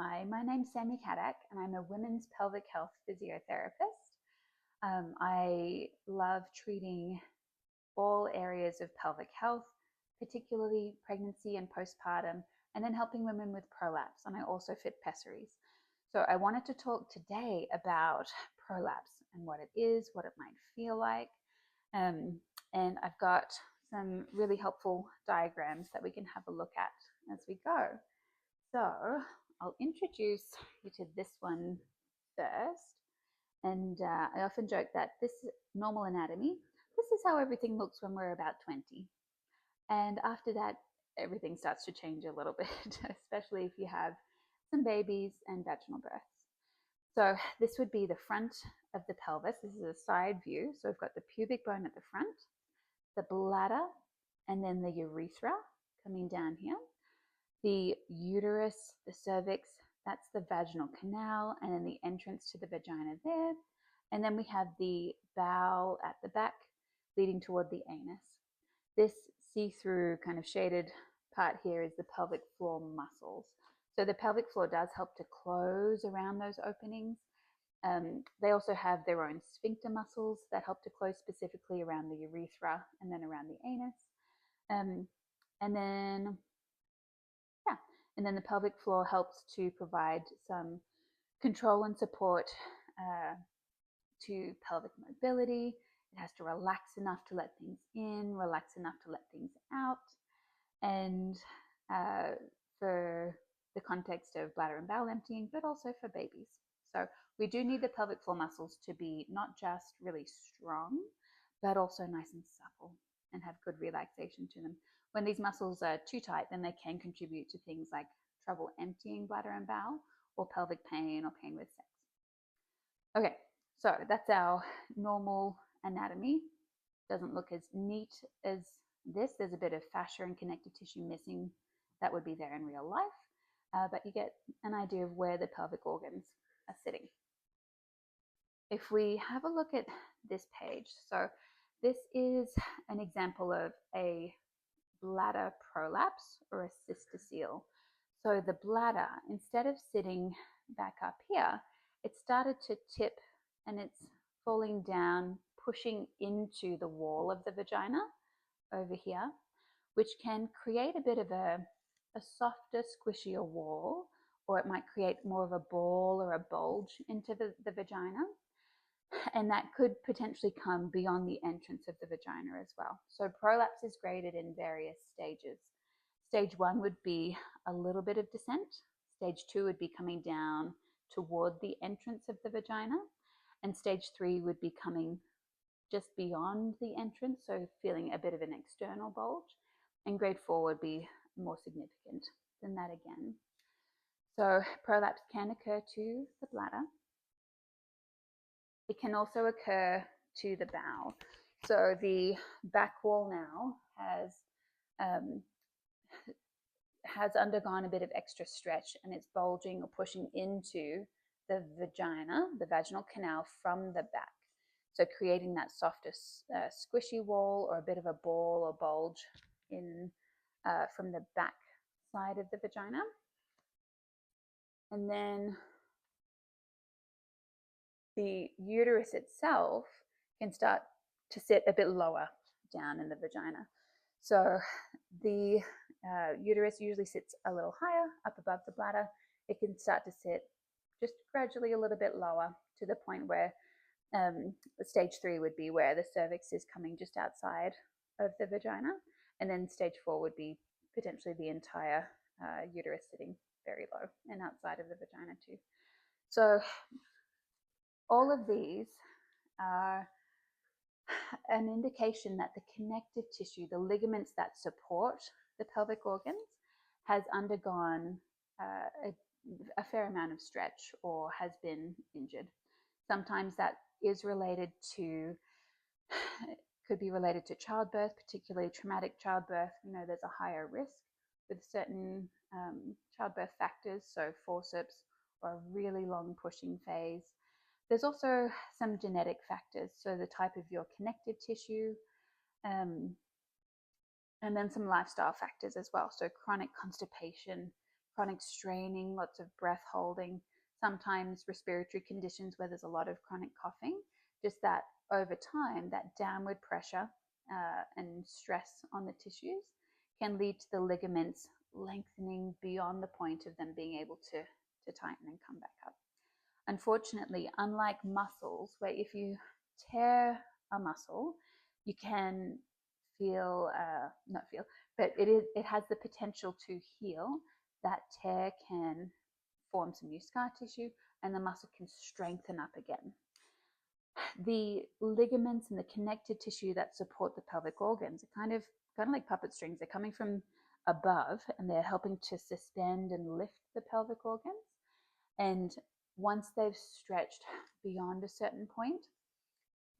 Hi, my name's Sammy Caddick, and I'm a women's pelvic health physiotherapist. I love treating all areas of pelvic health, particularly pregnancy and postpartum, and then helping women with prolapse. And I also fit pessaries. So I wanted to talk today about prolapse and what it is, what it might feel like. And I've got some really helpful diagrams that we can have a look at as we go. So I'll introduce you to this one first. And I often joke that this normal anatomy, this is how everything looks when we're about 20. And after that, everything starts to change a little bit, especially if you have some babies and vaginal births. So this would be the front of the pelvis. This is a side view. So we've got the pubic bone at the front, the bladder, and then the urethra coming down here. The uterus, the cervix, that's the vaginal canal, and then the entrance to the vagina there. And then we have the bowel at the back leading toward the anus. This see-through kind of shaded part here is the pelvic floor muscles. So the pelvic floor does help to close around those openings. They also have their own sphincter muscles that help to close specifically around the urethra and then around the anus. And then the pelvic floor helps to provide some control and support to pelvic mobility. It has to relax enough to let things in, relax enough to let things out. And for the context of bladder and bowel emptying, but also for babies. So we do need the pelvic floor muscles to be not just really strong, but also nice and supple and have good relaxation to them. When these muscles are too tight, then they can contribute to things like trouble emptying bladder and bowel, or pelvic pain, or pain with sex. Okay, so that's our normal anatomy. Doesn't look as neat as this. There's a bit of fascia and connective tissue missing that would be there in real life, but you get an idea of where the pelvic organs are sitting. If we have a look at this page, so this is an example of a bladder prolapse or a cystocele. So the bladder, instead of sitting back up here, it started to tip and it's falling down, pushing into the wall of the vagina over here, which can create a bit of a softer, squishier wall, or it might create more of a ball or a bulge into the vagina. And that could potentially come beyond the entrance of the vagina as well. So prolapse is graded in various stages. Stage 1 would be a little bit of descent. Stage 2 would be coming down toward the entrance of the vagina. And stage 3 would be coming just beyond the entrance, so feeling a bit of an external bulge. And grade 4 would be more significant than that again. So prolapse can occur to the bladder. It can also occur to the bowel. So the back wall now has undergone a bit of extra stretch, and it's bulging or pushing into the vagina, the vaginal canal from the back. So creating that softer, squishy wall or a bit of a ball or bulge in from the back side of the vagina. And then the uterus itself can start to sit a bit lower down in the vagina. So the uterus usually sits a little higher up above the bladder. It can start to sit just gradually a little bit lower to the point where stage 3 would be where the cervix is coming just outside of the vagina. And then stage 4 would be potentially the entire uterus sitting very low and outside of the vagina too. So all of these are an indication that the connective tissue, the ligaments that support the pelvic organs, has undergone a fair amount of stretch or has been injured. Sometimes that is related to, could be related to childbirth, particularly traumatic childbirth. You know, there's a higher risk with certain childbirth factors, so forceps or a really long pushing phase. There's also some genetic factors, so the type of your connective tissue, and then some lifestyle factors as well. So chronic constipation, chronic straining, lots of breath holding, sometimes respiratory conditions where there's a lot of chronic coughing. Just that over time, that downward pressure and stress on the tissues can lead to the ligaments lengthening beyond the point of them being able to tighten and come back up. Unfortunately, unlike muscles, where if you tear a muscle, you can not feel, but it has the potential to heal. That tear can form some new scar tissue and the muscle can strengthen up again. The ligaments and the connective tissue that support the pelvic organs are kind of like puppet strings. They're coming from above and they're helping to suspend and lift the pelvic organs. And once they've stretched beyond a certain point,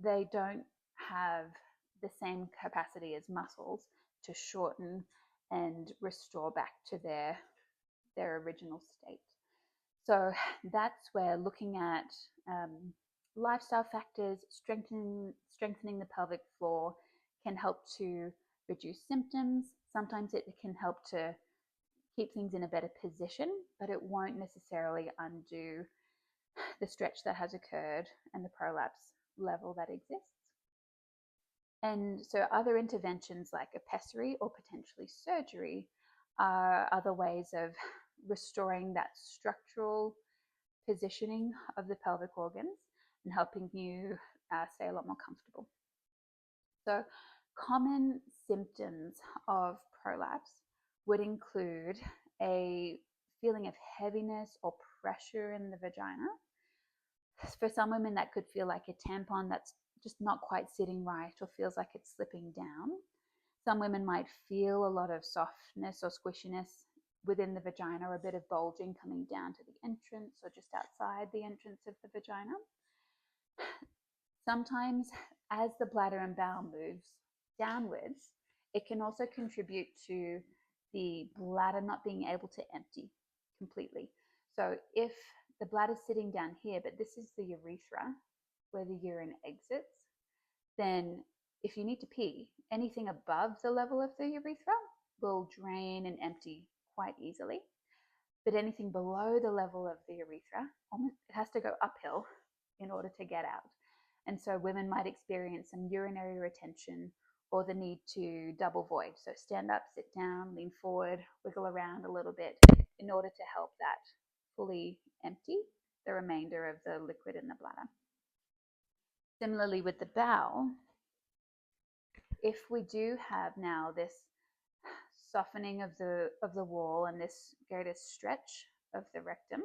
they don't have the same capacity as muscles to shorten and restore back to their original state. So that's where looking at lifestyle factors, strengthening the pelvic floor can help to reduce symptoms. Sometimes it can help to keep things in a better position, but it won't necessarily undo the stretch that has occurred and the prolapse level that exists. And so other interventions like a pessary or potentially surgery are other ways of restoring that structural positioning of the pelvic organs and helping you stay a lot more comfortable. So common symptoms of prolapse would include a feeling of heaviness or pressure in the vagina. For some women, that could feel like a tampon that's just not quite sitting right or feels like it's slipping down. Some women might feel a lot of softness or squishiness within the vagina, or a bit of bulging coming down to the entrance or just outside the entrance of the vagina. Sometimes, as the bladder and bowel moves downwards, it can also contribute to the bladder not being able to empty completely. So if the bladder's sitting down here, but this is the urethra where the urine exits, then if you need to pee, anything above the level of the urethra will drain and empty quite easily. But anything below the level of the urethra, it has to go uphill in order to get out. And so women might experience some urinary retention or the need to double void. So stand up, sit down, lean forward, wiggle around a little bit in order to help that fully empty the remainder of the liquid in the bladder. Similarly with the bowel, if we do have now this softening of the wall and this greater stretch of the rectum,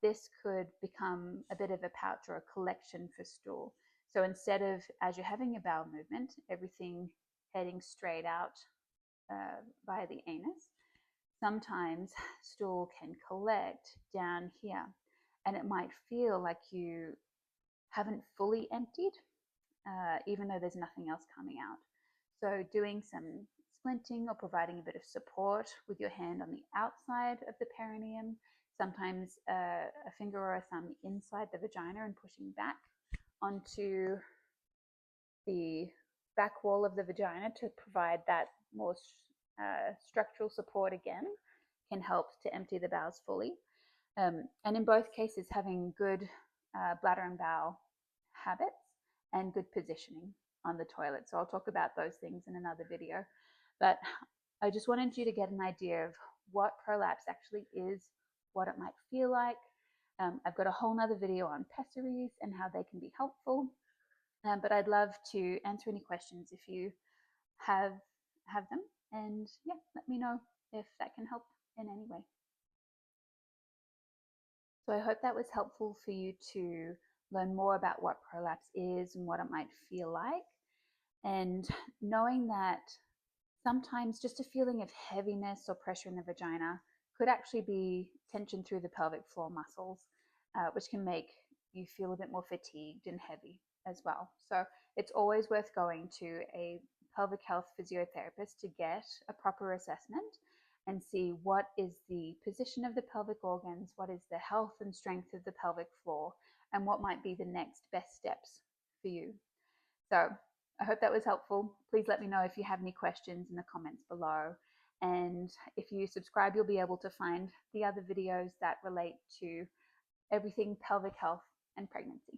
this could become a bit of a pouch or a collection for stool. So instead of, as you're having a bowel movement, everything heading straight out via the anus, sometimes stool can collect down here, and it might feel like you haven't fully emptied, even though there's nothing else coming out. So doing some splinting or providing a bit of support with your hand on the outside of the perineum, sometimes a finger or a thumb inside the vagina and pushing back onto the back wall of the vagina to provide that more structural support again, can help to empty the bowels fully. And in both cases, having good bladder and bowel habits and good positioning on the toilet. So I'll talk about those things in another video. But I just wanted you to get an idea of what prolapse actually is, what it might feel like. I've got a whole nother video on pessaries and how they can be helpful. But I'd love to answer any questions if you have them. And yeah, let me know if that can help in any way. So I hope that was helpful for you to learn more about what prolapse is and what it might feel like. And knowing that sometimes just a feeling of heaviness or pressure in the vagina could actually be tension through the pelvic floor muscles, which can make you feel a bit more fatigued and heavy as well. So it's always worth going to a pelvic health physiotherapist to get a proper assessment and see what is the position of the pelvic organs, what is the health and strength of the pelvic floor, and what might be the next best steps for you. So I hope that was helpful. Please let me know if you have any questions in the comments below. And if you subscribe, you'll be able to find the other videos that relate to everything pelvic health and pregnancy.